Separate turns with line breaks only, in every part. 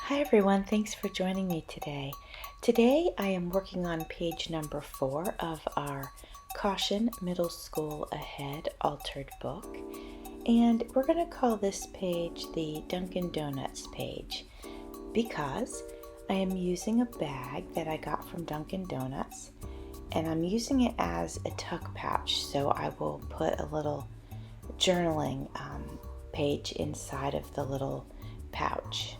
Hi everyone, thanks for joining me today. Today I am working on page number 4 of our Caution Middle School Ahead Altered book, and we're going to call this page the Dunkin' Donuts page because I am using a bag that I got from Dunkin' Donuts, and I'm using it as a tuck pouch, so I will put a little journaling page inside of the little pouch.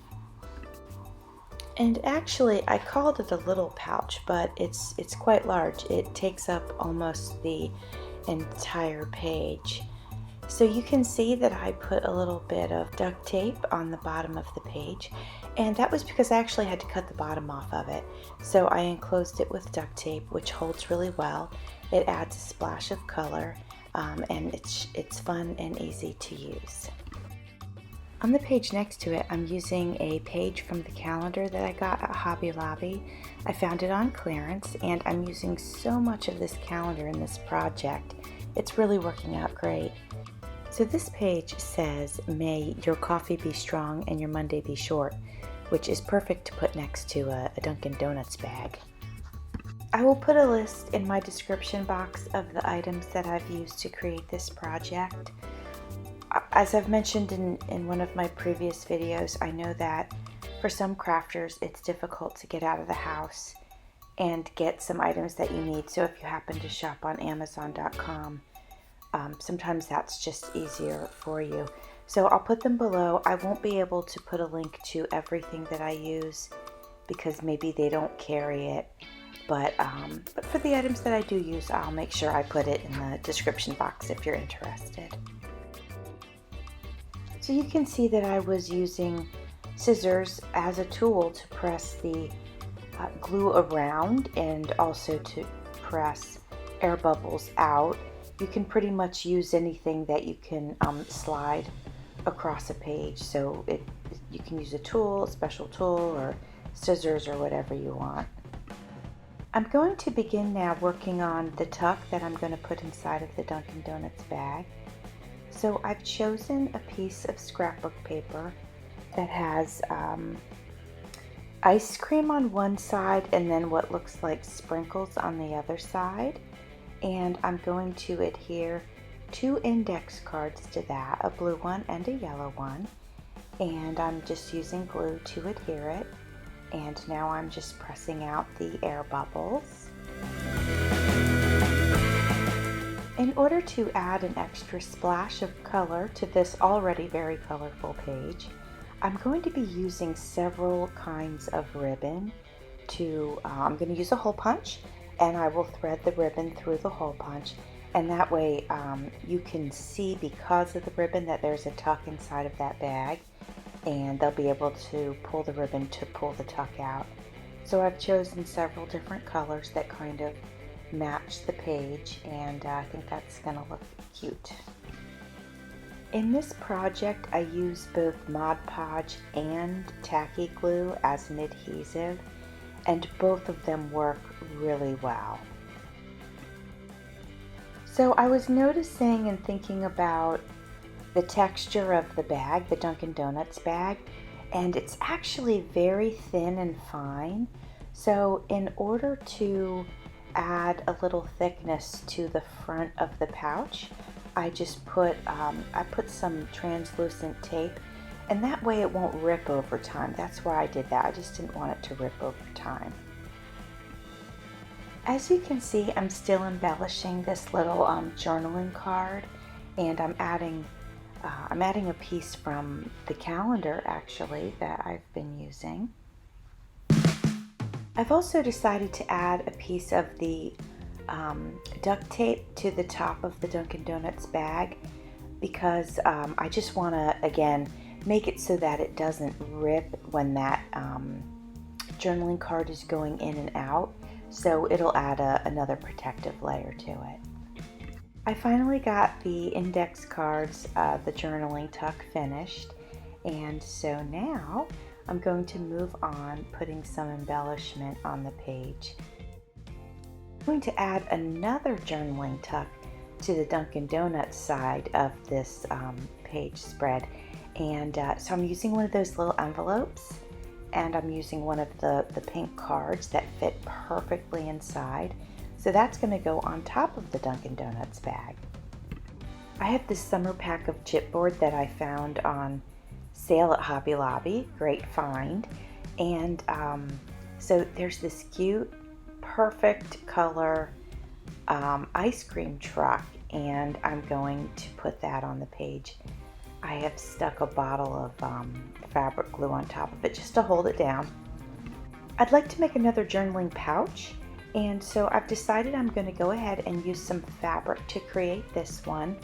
And actually, I called it a little pouch, but it's quite large. It takes up almost the entire page. So you can see that I put a little bit of duct tape on the bottom of the page, and that was because I actually had to cut the bottom off of it. So I enclosed it with duct tape, which holds really well. It adds a splash of color, and it's fun and easy to use. On the page next to it, I'm using a page from the calendar that I got at Hobby Lobby. I found it on clearance, and I'm using so much of this calendar in this project. It's really working out great. So this page says, "May your coffee be strong and your Monday be short," which is perfect to put next to a Dunkin' Donuts bag. I will put a list in my description box of the items that I've used to create this project. As I've mentioned in one of my previous videos, I know that for some crafters it's difficult to get out of the house and get some items that you need. So if you happen to shop on Amazon.com, sometimes that's just easier for you. So I'll put them below. I won't be able to put a link to everything that I use because maybe they don't carry it. But for the items that I do use, I'll make sure I put it in the description box if you're interested. So you can see that I was using scissors as a tool to press the glue around and also to press air bubbles out. You can pretty much use anything that you can slide across a page. So you can use a tool, a special tool, or scissors, or whatever you want. I'm going to begin now working on the tuck that I'm going to put inside of the Dunkin' Donuts bag. So I've chosen a piece of scrapbook paper that has ice cream on one side and then what looks like sprinkles on the other side. And I'm going to adhere 2 index cards to that, a blue one and a yellow one. And I'm just using glue to adhere it. And now I'm just pressing out the air bubbles. In order to add an extra splash of color to this already very colorful page, I'm going to be using several kinds of ribbon. I'm going to use a hole punch, and I will thread the ribbon through the hole punch, and that way you can see, because of the ribbon, that there's a tuck inside of that bag, and they'll be able to pull the ribbon to pull the tuck out. So I've chosen several different colors that kind of match the page, and I think that's going to look cute. In this project, I use both Mod Podge and tacky glue as an adhesive, and both of them work really well. So I was noticing and thinking about the texture of the bag, the Dunkin' Donuts bag, and it's actually very thin and fine. So in order to add a little thickness to the front of the pouch, I just put some translucent tape, and that way it won't rip over time. That's why I did that. I just didn't want it to rip over time. As you can see, I'm still embellishing this little journaling card, and I'm adding a piece from the calendar actually that I've been using. I've also decided to add a piece of the duct tape to the top of the Dunkin' Donuts bag because I just want to, again, make it so that it doesn't rip when that journaling card is going in and out. So it'll add another protective layer to it. I finally got the index cards, the journaling tuck finished, and so now I'm going to move on, putting some embellishment on the page. I'm going to add another journaling tuck to the Dunkin' Donuts side of this page spread, and so I'm using one of those little envelopes, and I'm using one of the pink cards that fit perfectly inside. So that's going to go on top of the Dunkin' Donuts bag. I have this summer pack of chipboard that I found on sale at Hobby Lobby. Great find. And so there's this cute, perfect color ice cream truck, and I'm going to put that on the page. I have stuck a bottle of fabric glue on top of it just to hold it down. I'd like to make another journaling pouch, and so I've decided I'm going to go ahead and use some fabric to create this one.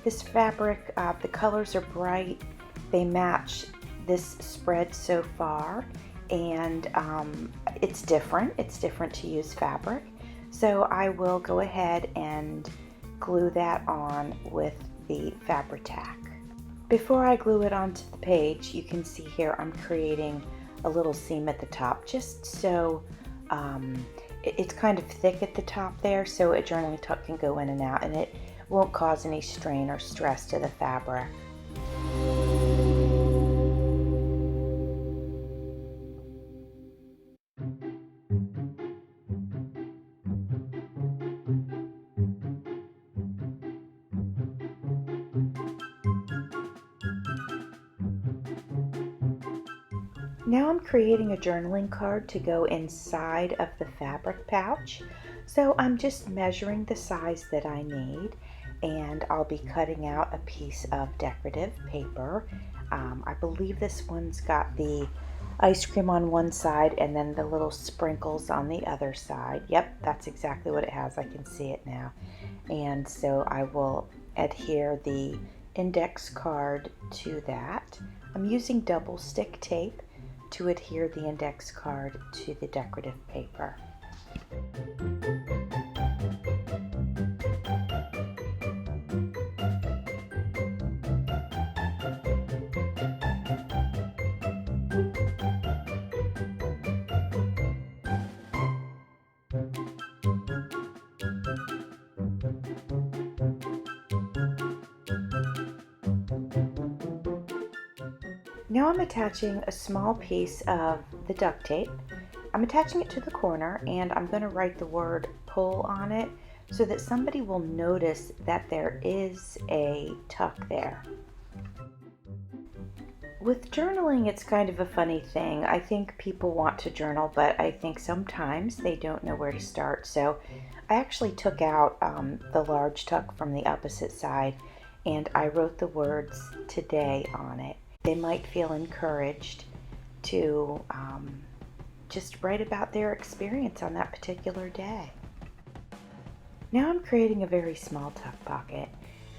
This fabric, the colors are bright, they match this spread so far, and it's different to use fabric. So I will go ahead and glue that on with the Fabri-Tac. Before I glue it onto the page, you can see here I'm creating a little seam at the top, just so it's kind of thick at the top there, so a journaling tuck can go in and out, and it won't cause any strain or stress to the fabric. Now I'm creating a journaling card to go inside of the fabric pouch. So I'm just measuring the size that I need, and I'll be cutting out a piece of decorative paper. I believe this one's got the ice cream on one side and then the little sprinkles on the other side. Yep, that's exactly what it has. I can see it now. And so I will adhere the index card to that. I'm using double stick tape to adhere the index card to the decorative paper. Now I'm attaching a small piece of the duct tape. I'm attaching it to the corner, and I'm going to write the word pull on it so that somebody will notice that there is a tuck there. With journaling, it's kind of a funny thing. I think people want to journal, but I think sometimes they don't know where to start. So I actually took out the large tuck from the opposite side, and I wrote the words today on it. They might feel encouraged to just write about their experience on that particular day. Now I'm creating a very small tuck pocket,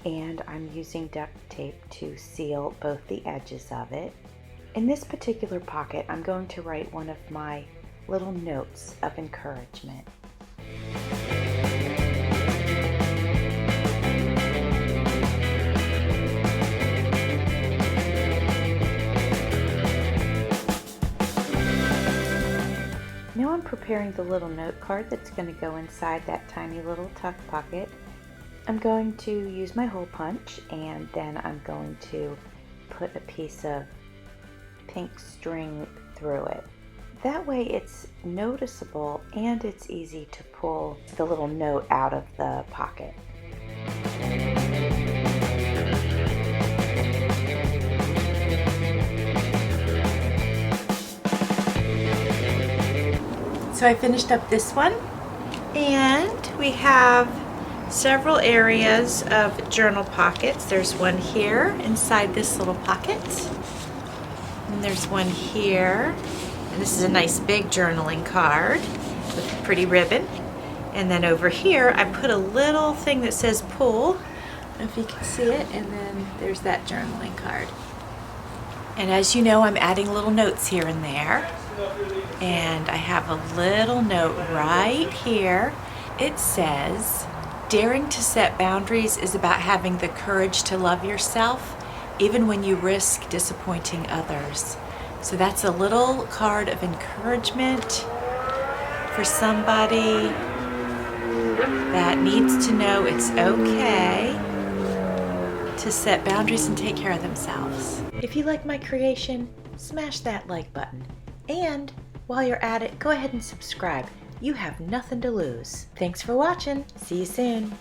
and I'm using duct tape to seal both the edges of it. In this particular pocket, I'm going to write one of my little notes of encouragement. Now I'm preparing the little note card that's going to go inside that tiny little tuck pocket. I'm going to use my hole punch, and then I'm going to put a piece of pink string through it. That way it's noticeable and it's easy to pull the little note out of the pocket. So I finished up this one, and we have several areas of journal pockets. There's one here inside this little pocket, and there's one here, and this is a nice big journaling card with a pretty ribbon. And then over here I put a little thing that says pull, I don't know if you can see it, and then there's that journaling card. And as you know, I'm adding little notes here and there. And I have a little note right here. It says, daring to set boundaries is about having the courage to love yourself, even when you risk disappointing others. So that's a little card of encouragement for somebody that needs to know it's okay to set boundaries and take care of themselves. If you like my creation, smash that like button. And while you're at it, go ahead and subscribe. You have nothing to lose. Thanks for watching. See you soon.